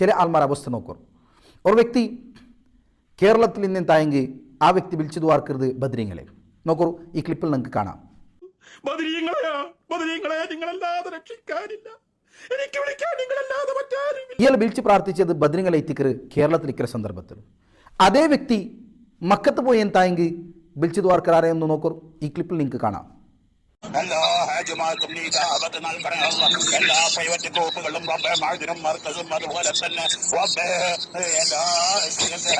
ചില ആൾമാർ അവസ്ഥ നോക്കൂ. ഒരു വ്യക്തി കേരളത്തിൽ നിന്ന് തായെങ്കിൽ ആ വ്യക്തി വിളിച്ചു ദ്വാർക്കരുത് ബദ്രീങ്ങളെ. നോക്കൂ, ഈ ക്ലിപ്പിൽ നിങ്ങൾക്ക് കാണാം. ഇയാൾ വിളിച്ച് പ്രാർത്ഥിച്ചത് ബദ്രീങ്ങളെ എത്തിക്കർ കേരളത്തിൽ ഇക്കര സന്ദർഭത്തിൽ. അതേ വ്യക്തി മക്കത്ത് പോയി എന്തായെങ്കിൽ വിളിച്ചു ദ്വാർക്കറാരെന്ന് നോക്കൂ, ഈ ക്ലിപ്പിൽ നിങ്ങൾക്ക് കാണാം. എല്ലാ ഹാജിമാർക്കും നീ ദഅവത്ത് നൽകണേ അല്ലാഹ്. എല്ലാ പ്രൈവറ്റ് ഗ്രൂപ്പുകളും റബ്ബേ മഅദിനും മർക്കസും അതുപോലെ തന്നെ റബ്ബേ എല്ലാ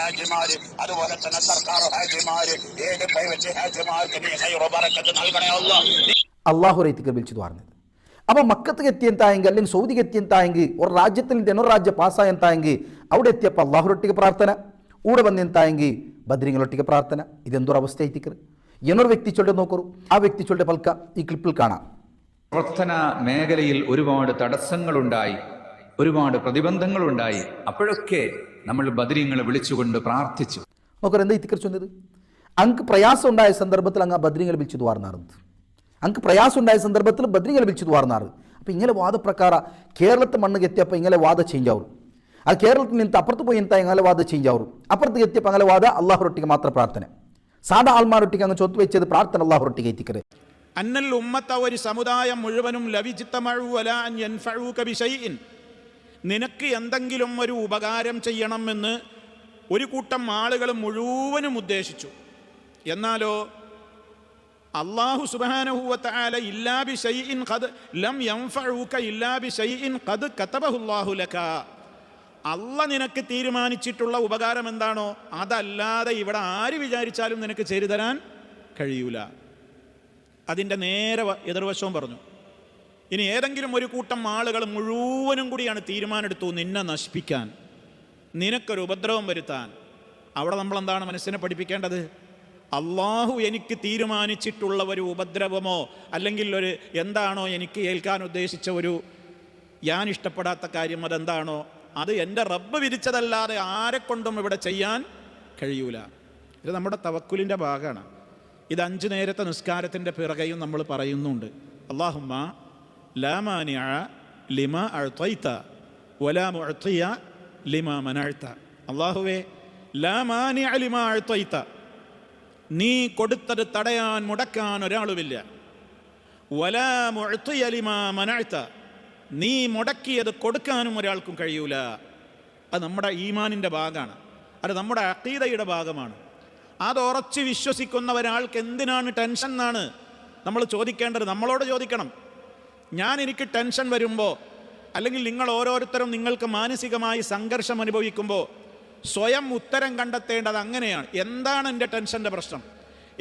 ഹാജിമാര് അതുപോലെ തന്നെ സർക്കാർ ഹാജിമാര് ഏത് പ്രൈവറ്റ് ഹാജിമാർക്ക് നീ ഖൈറു ബറക്കത്ത് നൽകണേ അല്ലാഹ്. അള്ളാഹു റൈത്തിക്ക് വിളിച്ചു ദ്വാർന്നത്. അപ്പോൾ മക്കത്ത് എത്തിയെന്തായെങ്കിൽ അല്ലെങ്കിൽ സൗദിക്ക് എത്തിയെന്തായെങ്കിൽ ഒരു രാജ്യത്തിൽ നിന്ന് ഒരു രാജ്യം പാസ്സായെന്തായെങ്കിൽ അവിടെ എത്തിയപ്പോൾ അള്ളാഹുരൊട്ടിക്ക് പ്രാർത്ഥന, ഊടെ വന്നെന്തായെങ്കിൽ ബദ്രീങ്ങളൊട്ടിക്ക് പ്രാർത്ഥന. ഇതെന്തൊരവസ്ഥ എത്തിക്കർ എന്നൊരു വ്യക്തി ചൊല്ലി നോക്കൂ. ആ വ്യക്തി ചൊല്ലിയ പൽക്ക ഈ ക്ലിപ്പിൽ കാണാം. പ്രവർത്തന മേഖലയിൽ ഒരുപാട് തടസ്സങ്ങളുണ്ടായി, ഒരുപാട് പ്രതിബന്ധങ്ങളുണ്ടായി. അപ്പോഴൊക്കെ നമ്മൾ ബദ്രീങ്ങളെ വിളിച്ചുകൊണ്ട് പ്രാർത്ഥിച്ചു. നോക്കൂ, എന്താ ഇത്തിക്കർ ചൊന്നത്? അങ്ങ് പ്രയാസം ഉണ്ടായ സന്ദർഭത്തിൽ അങ്ങ് ബദ്രീങ്ങളെ വിളിച്ചു ദ്വാർന്നാറുണ്ട്. അങ്ങ് പ്രയാസം ഉണ്ടായ സന്ദർഭത്തിൽ ബദ്രീങ്ങളെ വിളിച്ചു ദ്വാർന്നാറ്. അപ്പോൾ ഇങ്ങനെ വാദപ്രಕಾರ കേരളത്തെ മണ്ണിಗೆ എത്തിയപ്പോൾ ഇങ്ങനെ വാദ ചേഞ്ച് ആവും. അത് കേരളത്തിൽ നിന്ന് അപ്പുറത്ത് പോയി എന്താ ഇങ്ങനെ വാദ ചേഞ്ച് ആവും. അപ്പുറത്ത് എത്തിയപ്പോൾ അങ്ങനെ വാദ അള്ളാഹുരൊട്ടിക്ക് മാത്രം പ്രാർത്ഥന. സാധാ ആൾമാരൊട്ടിക്ക് അങ്ങ് ചൊത്തു വെച്ചത് പ്രാർത്ഥന അള്ളാഹുരൊട്ടിക്ക് എത്തിക്കരുത്. അന്നൽ ഉമ്മത്ത ഒരു സമുദായം മുഴുവനും നിനക്ക് എന്തെങ്കിലും ഒരു ഉപകാരം ചെയ്യണമെന്ന് ഒരു കൂട്ടം ആളുകൾ മുഴുവനും ഉദ്ദേശിച്ചു. എന്നാലോ അല്ലാഹു സുബ്ഹാനഹു വ തആല ഇല്ലാ ബിശൈഇൻ ഖദ് ലം യൻഫഉക ഇല്ലാ ബിശൈഇൻ ഖദ് കതബഹു അല്ലാഹു ലക. അള്ളാഹ് നിനക്ക് തീരുമാനിച്ചിട്ടുള്ള ഉപകാരം എന്താണോ അതല്ലാതെ ഇവിടെ ആര് വിചാരിച്ചാലും നിനക്ക് ചെയ്തു തരാൻ കഴിയൂല. അതിൻ്റെ നേരെ എതിർവശവും പറഞ്ഞു. ഇനി ഏതെങ്കിലും ഒരു കൂട്ടം ആളുകൾ മുഴുവനും കൂടിയാണ് തീരുമാനമെടുത്തു നിന്നെ നശിപ്പിക്കാൻ, നിനക്കൊരു ഉപദ്രവം വരുത്താൻ. അവിടെ നമ്മളെന്താണ് മനസ്സിനെ പഠിപ്പിക്കേണ്ടത്? അള്ളാഹു എനിക്ക് തീരുമാനിച്ചിട്ടുള്ള ഒരു ഉപദ്രവമോ അല്ലെങ്കിൽ ഒരു എന്താണോ എനിക്ക് ഏൽക്കാൻ ഉദ്ദേശിച്ച ഒരു ഞാൻ ഇഷ്ടപ്പെടാത്ത കാര്യം അതെന്താണോ അത് എൻ്റെ റബ്ബ് വിധിച്ചതല്ലാതെ ആരെക്കൊണ്ടും ഇവിടെ ചെയ്യാൻ കഴിയൂല. ഇത് നമ്മുടെ തവക്കുലിൻ്റെ ഭാഗമാണ്. ഇത് 5 നേരത്തെ നിസ്കാരത്തിൻ്റെ പിറകെയും നമ്മൾ പറയുന്നുണ്ട്. അല്ലാഹുമ്മ ലാ മാനിഅ ലിമാ അഅ്തൈത വലാ മുഅ്തിയ ലിമാ മനഅ്ത. അല്ലാഹുവേ ലാ മാനിഅ ലിമാ അഅ്തൈത, നീ കൊടുത്തത് തടയാൻ മുടക്കാൻ ഒരാളുമില്ല. വലാ മുഅ്തിയ ലിമാ മനഅ്ത, നീ മുടക്കിയത് കൊടുക്കാനും ഒരാൾക്കും കഴിയൂല. അത് നമ്മുടെ ഈമാനിൻ്റെ ഭാഗമാണ്. അത് നമ്മുടെ അഖീദയുടെ ഭാഗമാണ്. അത് ഉറച്ച് വിശ്വസിക്കുന്ന ഒരാൾക്ക് എന്തിനാണ് ടെൻഷൻ എന്നാണ് നമ്മൾ ചോദിക്കേണ്ടത്. നമ്മളോട് ചോദിക്കണം. എനിക്ക് ടെൻഷൻ വരുമ്പോൾ അല്ലെങ്കിൽ നിങ്ങൾ ഓരോരുത്തരും നിങ്ങൾക്ക് മാനസികമായി സംഘർഷം അനുഭവിക്കുമ്പോൾ സ്വയം ഉത്തരം കണ്ടെത്തേണ്ടത് അങ്ങനെയാണ്. എന്താണ് എൻ്റെ ടെൻഷൻ്റെ പ്രശ്നം?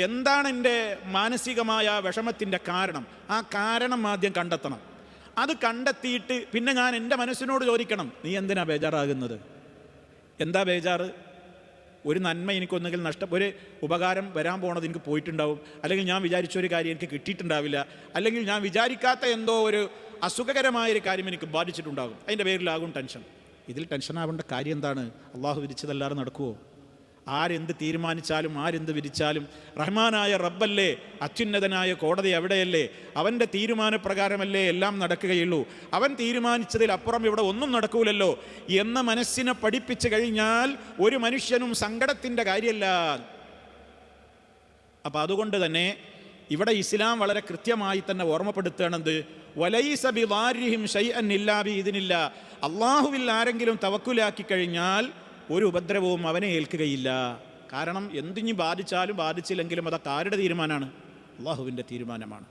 എന്താണ് എൻ്റെ മാനസികമായ വിഷമത്തിൻ്റെ കാരണം? ആ കാരണം ആദ്യം കണ്ടെത്തണം. അത് കണ്ടെത്തിയിട്ട് പിന്നെ ഞാൻ എൻ്റെ മനസ്സിനോട് ചോദിക്കണം, നീ എന്തിനാ ബേജാറാകുന്നത്? എന്താ ബേജാറ്? ഒരു നന്മ എനിക്കൊന്നെങ്കിൽ ഒരു ഉപകാരം വരാൻ പോണത് എനിക്ക് പോയിട്ടുണ്ടാവും, അല്ലെങ്കിൽ ഞാൻ വിചാരിച്ചൊരു കാര്യം എനിക്ക് കിട്ടിയിട്ടുണ്ടാവില്ല, അല്ലെങ്കിൽ ഞാൻ വിചാരിക്കാത്ത എന്തോ ഒരു അസുഖകരമായൊരു കാര്യം എനിക്ക് ബാധിച്ചിട്ടുണ്ടാകും. അതിൻ്റെ പേരിലാകും ടെൻഷൻ. ഇതിൽ ടെൻഷനാവേണ്ട കാര്യം എന്താണ്? അള്ളാഹു വിധിച്ചതല്ലാതെ നടക്കുമോ? ആരെന്ത് തീരുമാനിച്ചാലും ആരെന്ത് വിധിച്ചാലും റഹ്മാനായ റബ്ബല്ലേ, അത്യുന്നതനായ കോടതി അവിടെയല്ലേ, അവൻ്റെ തീരുമാനപ്രകാരമല്ലേ എല്ലാം നടക്കുകയുള്ളൂ. അവൻ തീരുമാനിച്ചതിൽ അപ്പുറം ഇവിടെ ഒന്നും നടക്കൂലല്ലോ എന്ന മനസ്സിനെ പഠിപ്പിച്ചു കഴിഞ്ഞാൽ ഒരു മനുഷ്യനും സങ്കടത്തിൻ്റെ കാര്യമല്ല. അപ്പം അതുകൊണ്ട് തന്നെ ഇവിടെ ഇസ്ലാം വളരെ കൃത്യമായി തന്നെ ഓർമ്മപ്പെടുത്തുകയാണെന്ത്? വലൈസ ബിദാരിഹിം ശൈഅൻ ഇല്ലാ ബിഇദ്നില്ലാ. അള്ളാഹുവിൽ ആരെങ്കിലും തവക്കുലാക്കി കഴിഞ്ഞാൽ ഒരു ഉപദ്രവവും അവനെ ഏൽക്കുകയില്ല. കാരണം എന്തിഞ്ഞു ബാധിച്ചാലും ബാധിച്ചില്ലെങ്കിലും അതൊക്കെ ആരുടെ തീരുമാനമാണ്? അള്ളാഹുവിൻ്റെ തീരുമാനമാണ്.